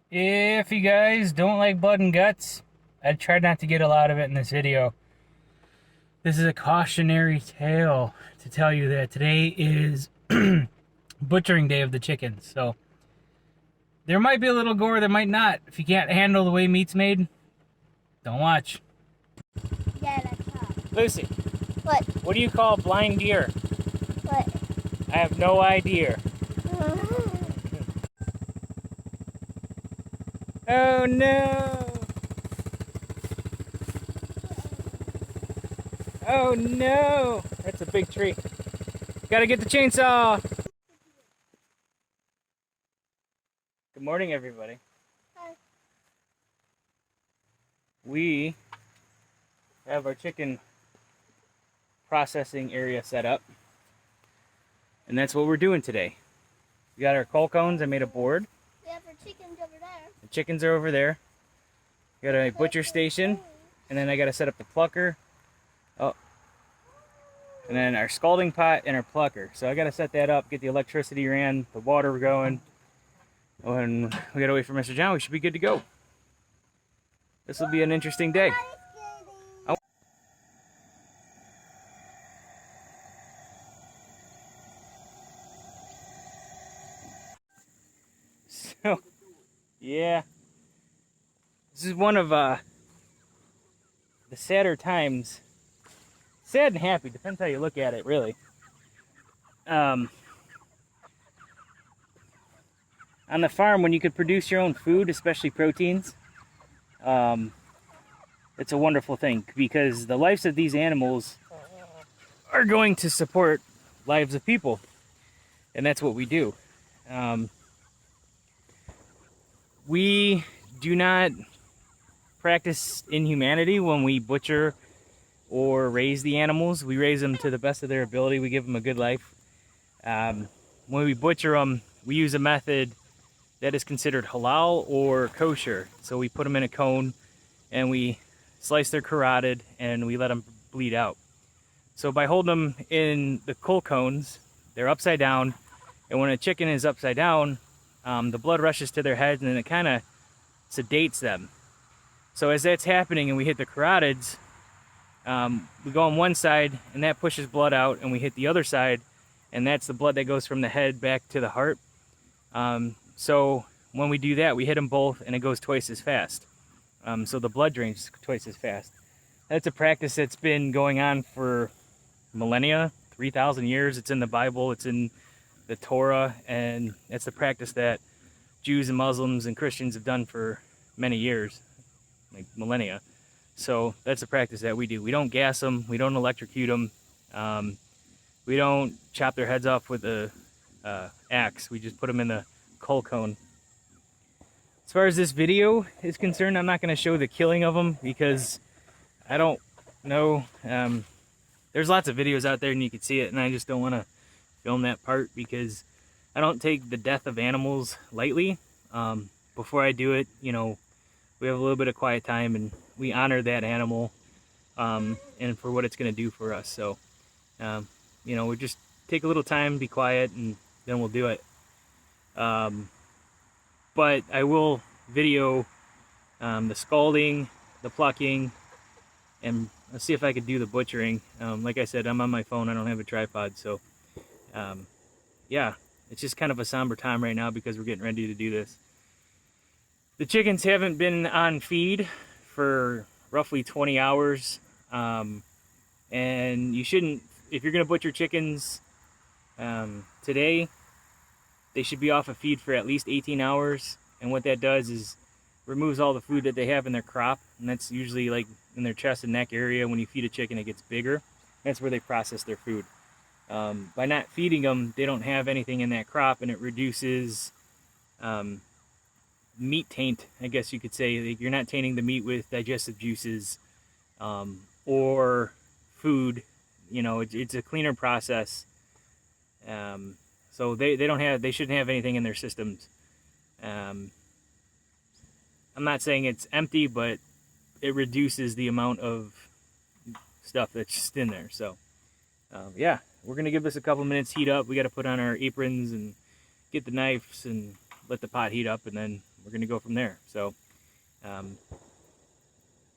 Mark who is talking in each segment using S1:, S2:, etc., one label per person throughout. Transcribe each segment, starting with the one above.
S1: If you guys don't like blood and guts, I tried not to get a lot of it in this video. This is a cautionary tale to tell you that today is butchering day of the chickens. So there might be a little gore, there might not. If you can't handle the way meat's made, don't watch.
S2: Yeah, that's hot.
S1: Lucy,
S2: What?
S1: what do you call a blind deer?
S2: What?
S1: I have no idea. Oh no! Oh no! That's a big tree. Gotta get the chainsaw! Good morning, everybody.
S2: Hi.
S1: We have our chicken processing area set up, and that's what we're doing today. We got our coal cones. I made a board.
S2: We have our chickens over there.
S1: The chickens are over there. Got a butcher station, and then I gotta set up the plucker. Oh, and then our scalding pot and our plucker. So I gotta set that up, get the electricity ran, the water going. When we gotta wait for Mr. John, we should be good to go. This will be an interesting day. So, yeah, this is one of the sadder times. Sad and happy, depends how you look at it, really. On the farm, when you could produce your own food, especially proteins, it's a wonderful thing, because the lives of these animals are going to support lives of people, and that's what we do. We do not practice inhumanity when we butcher or raise the animals. We raise them to the best of their ability. We give them a good life. When we butcher them, we use a method that is considered halal or kosher. So we put them in a cone and we slice their carotid and we let them bleed out. So by holding them in the coal cones, they're upside down, and when a chicken is upside down, the blood rushes to their heads and it kind of sedates them. So as that's happening and we hit the carotids, we go on one side and that pushes blood out, and we hit the other side and that's the blood that goes from the head back to the heart. So when we do that, we hit them both and it goes twice as fast. So the blood drains twice as fast. That's a practice that's been going on for millennia, 3,000 years. It's in the Bible, it's in the Torah, and it's the practice that Jews and Muslims and Christians have done for many years, like millennia. So that's a practice that we do. We don't gas them, we don't electrocute them, we don't chop their heads off with a axe. We just put them in the coal cone. As far as this video is concerned, I'm not going to show the killing of them because I don't know. There's lots of videos out there and you can see it, and I just don't want to film that part because I don't take the death of animals lightly. Before I do it, you know, we have a little bit of quiet time and we honor that animal and for what it's going to do for us. So, you know, we just take a little time, be quiet, and then we'll do it. But I will video the scalding, the plucking, and let's see if I could do the butchering. Like I said, I'm on my phone, I don't have a tripod, so yeah, it's just kind of a somber time right now because we're getting ready to do this. The chickens haven't been on feed for roughly 20 hours, and you shouldn't, if you're going to butcher chickens today, they should be off of feed for at least 18 hours, and what that does is removes all the food that they have in their crop, and that's usually like in their chest and neck area. When you feed a chicken, it gets bigger. That's where they process their food. By not feeding them, they don't have anything in that crop, and it reduces meat taint, I guess you could say. You're not tainting the meat with digestive juices or food. You know, it's a cleaner process. So they shouldn't have anything in their systems. I'm not saying it's empty, but it reduces the amount of stuff that's just in there. So yeah, we're gonna give this a couple minutes heat up. We got to put on our aprons and get the knives and let the pot heat up, and then we're going to go from there. So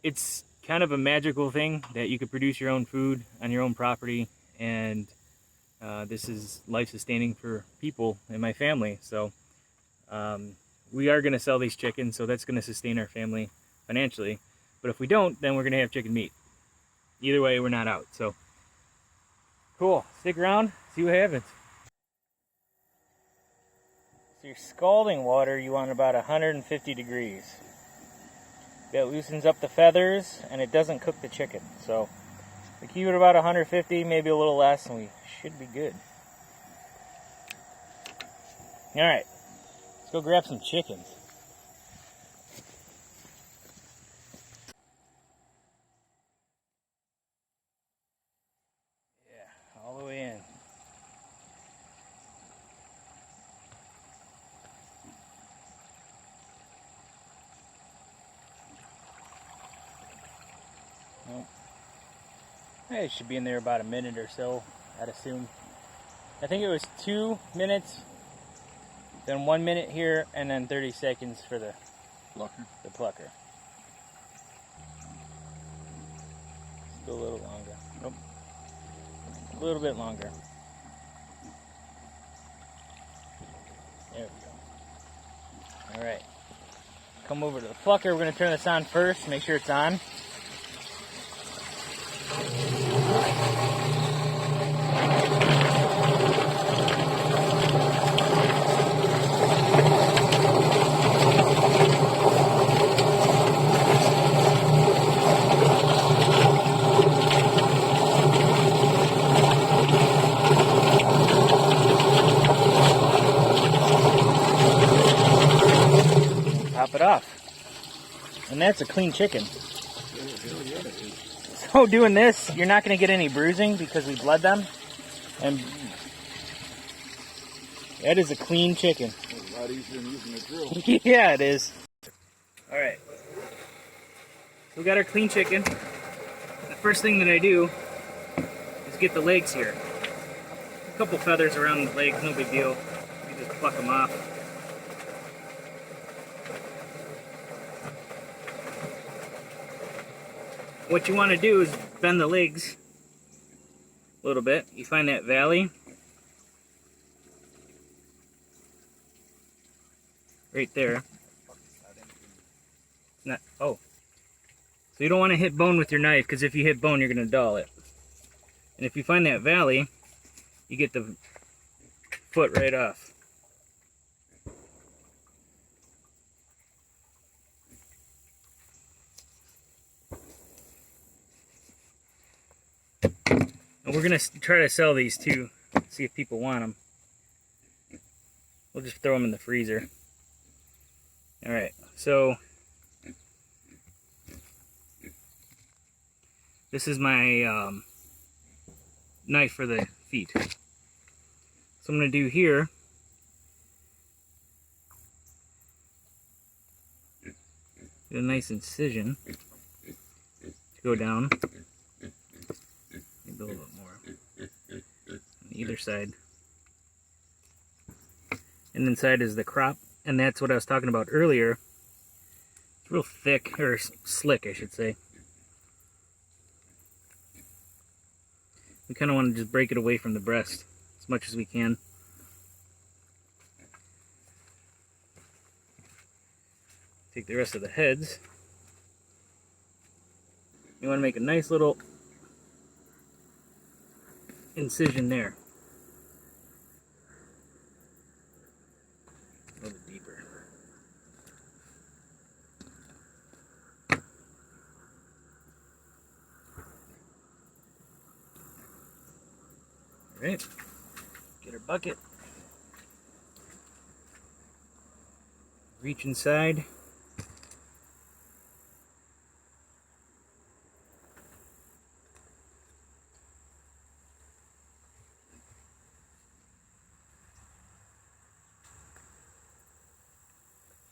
S1: it's kind of a magical thing that you could produce your own food on your own property, and this is life-sustaining for people in my family. So we are going to sell these chickens, so that's going to sustain our family financially. But if we don't, then we're going to have chicken meat. Either way, we're not out. So cool. Stick around, see what happens. So your scalding water, you want about 150 degrees. That loosens up the feathers and it doesn't cook the chicken. So we keep it about 150, maybe a little less, and we should be good. Alright, let's go grab some chickens. Yeah, all the way in. Nope. It should be in there about a minute or so, I'd assume. I think it was 2 minutes, then 1 minute here, and then 30 seconds for the plucker. Still a little longer. Nope. A little bit longer. There we go. Alright. Come over to the plucker. We're going to turn this on first, make sure it's on. Pop it off. And that's a clean chicken. So doing this, you're not going to get any bruising because we bled them. And that is a clean chicken.
S3: It's a lot easier than using a drill.
S1: Yeah, it is. Alright. So we got our clean chicken. The first thing that I do is get the legs here. A couple feathers around the legs, no big deal. You just pluck them off. What you want to do is bend the legs a little bit. You find that valley right there. Oh. So you don't want to hit bone with your knife, because if you hit bone, you're going to dull it. And if you find that valley, you get the foot right off. And we're going to try to sell these too, see if people want them. We'll just throw them in the freezer. Alright, so this is my knife for the feet. So I'm going to do here, get a nice incision to go down. Maybe a little bit more on either side. And inside is the crop, and that's what I was talking about earlier. It's real thick, or slick, I should say. We kind of want to just break it away from the breast as much as we can. Take the rest of the heads. You want to make a nice little incision there. A little bit deeper. Alright, get our bucket. Reach inside.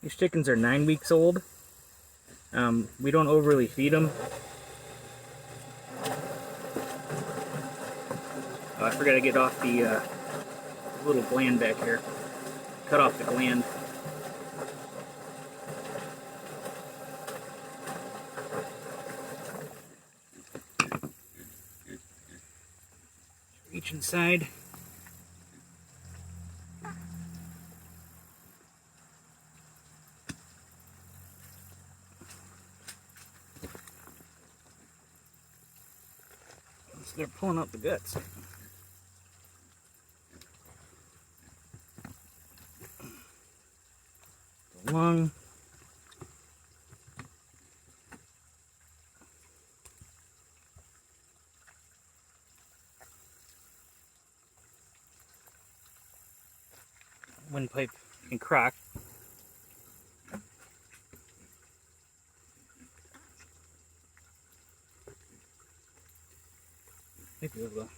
S1: These chickens are 9 weeks old. We don't overly feed them. Oh, I forgot to get off the little gland back here. Cut off the gland. each inside. So they're pulling out the guts. The lung. Windpipe and crock. Maybe we'll go.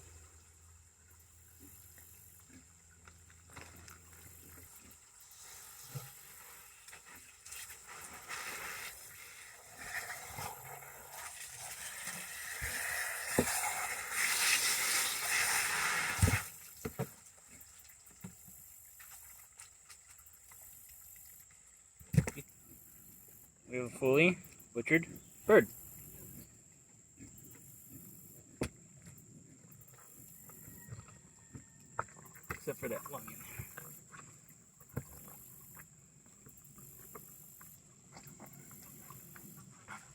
S1: We have a fully butchered bird. Except for that lung.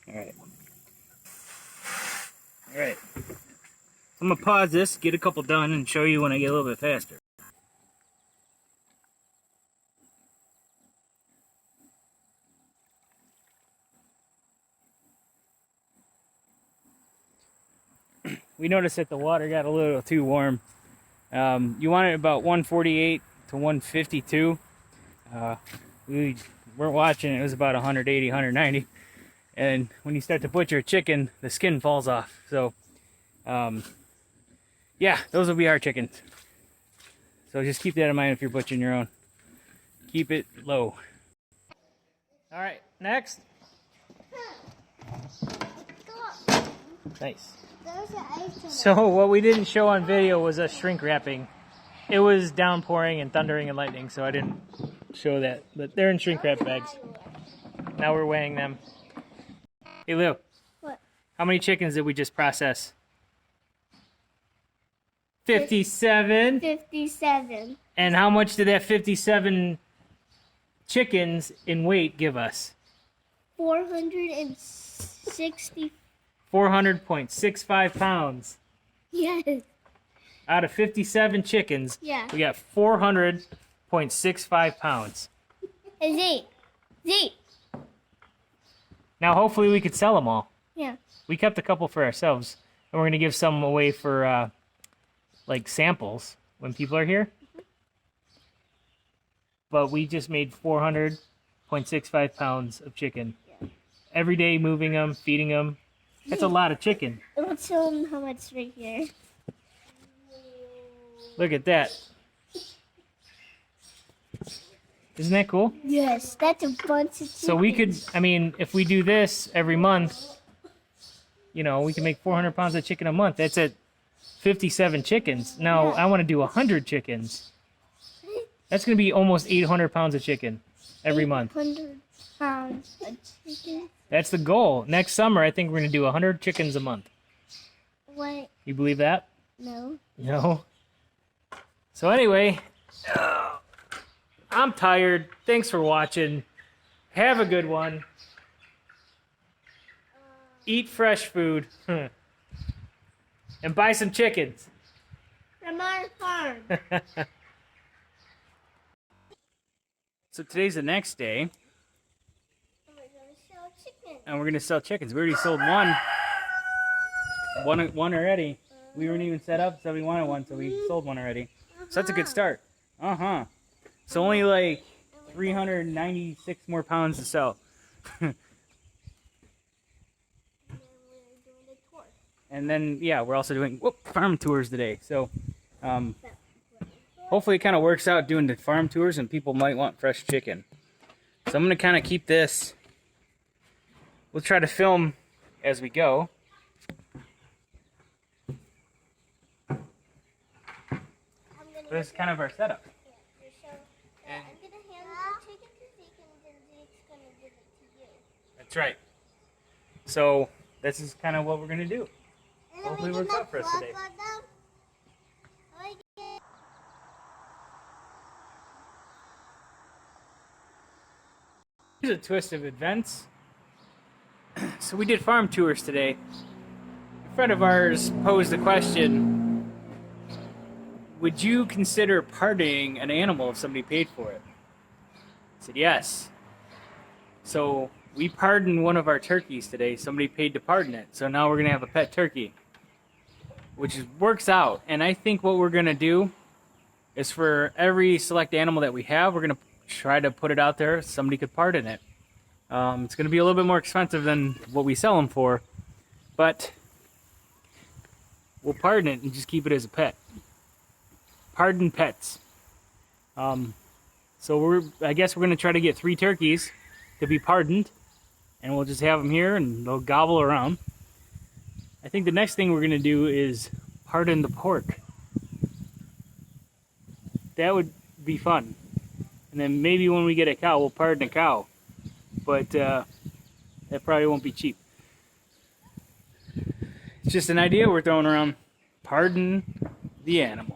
S1: Alright. Alright. I'm going to pause this, get a couple done, and show you when I get a little bit faster. We noticed that the water got a little too warm. You want it about 148 to 152. We weren't watching it was about 180, 190. And when you start to butcher a chicken, the skin falls off. So, yeah, those will be our chickens. So just keep that in mind if you're butchering your own. Keep it low. All right, next. Nice. So what we didn't show on video was us shrink wrapping. It was downpouring and thundering and lightning, so I didn't show that. But they're in shrink wrap bags. Now we're weighing them. Hey Lou.
S2: What?
S1: How many chickens did we just process? 57.
S2: 57.
S1: And how much did that 57 chickens in weight give us?
S2: 460.
S1: 400.65 pounds.
S2: Yes.
S1: Out of 57 chickens,
S2: Yeah.
S1: we got 400.65 pounds.
S2: Zeke.
S1: Now, hopefully we could sell them all.
S2: Yeah.
S1: We kept a couple for ourselves, and we're going to give some away for, like, samples when people are here. But we just made 400.65 pounds of chicken.
S2: Yeah.
S1: Every day, moving them, feeding them. That's a lot of chicken.
S2: Let's show them how much right here.
S1: Look at that. Isn't that cool?
S2: Yes, that's a bunch of chickens.
S1: So we could, I mean, if we do this every month, you know, we can make 400 pounds of chicken a month. That's at 57 chickens. Now, I want to do 100 chickens. That's going to be almost 800 pounds of chicken every month.
S2: 800 pounds of chicken.
S1: That's the goal. Next summer, I think we're going to do 100 chickens a month.
S2: What?
S1: You believe that?
S2: No.
S1: No. So anyway, I'm tired. Thanks for watching. Have a good one. Eat fresh food. And buy some chickens.
S2: From our farm.
S1: So today's the next day,
S2: We're going to sell chicken.
S1: and we're going to sell chickens. We already sold one. One already. We weren't even set up, so we wanted one, so we sold one already. So that's a good start. Uh-huh. So only like 396 more pounds to sell. And then, yeah, we're also doing farm tours today. So hopefully it kind of works out doing the farm tours and people might want fresh chicken. So I'm going to kind of keep this. We'll try to film as we go. But this is kind of our setup.
S2: I'm going to hand the chicken to Zeke and then Zeke's going to give it to you.
S1: That's right. So this is kind of what we're going to do. Hopefully it works out for us today. Here's a twist of events. So we did farm tours today. A friend of ours posed the question, would you consider pardoning an animal if somebody paid for it? I said yes. So we pardoned one of our turkeys today. Somebody paid to pardon it. So now we're going to have a pet turkey, which works out. And I think what we're going to do is for every select animal that we have, we're going to try to put it out there. Somebody could pardon it. It's going to be a little bit more expensive than what we sell them for, but we'll pardon it and just keep it as a pet. Pardon pets. So I guess we're going to try to get 3 turkeys to be pardoned, and we'll just have them here and they'll gobble around. I think the next thing we're going to do is pardon the pork. That would be fun. And then maybe when we get a cow, we'll pardon a cow. But that probably won't be cheap. It's just an idea we're throwing around. Pardon the animal.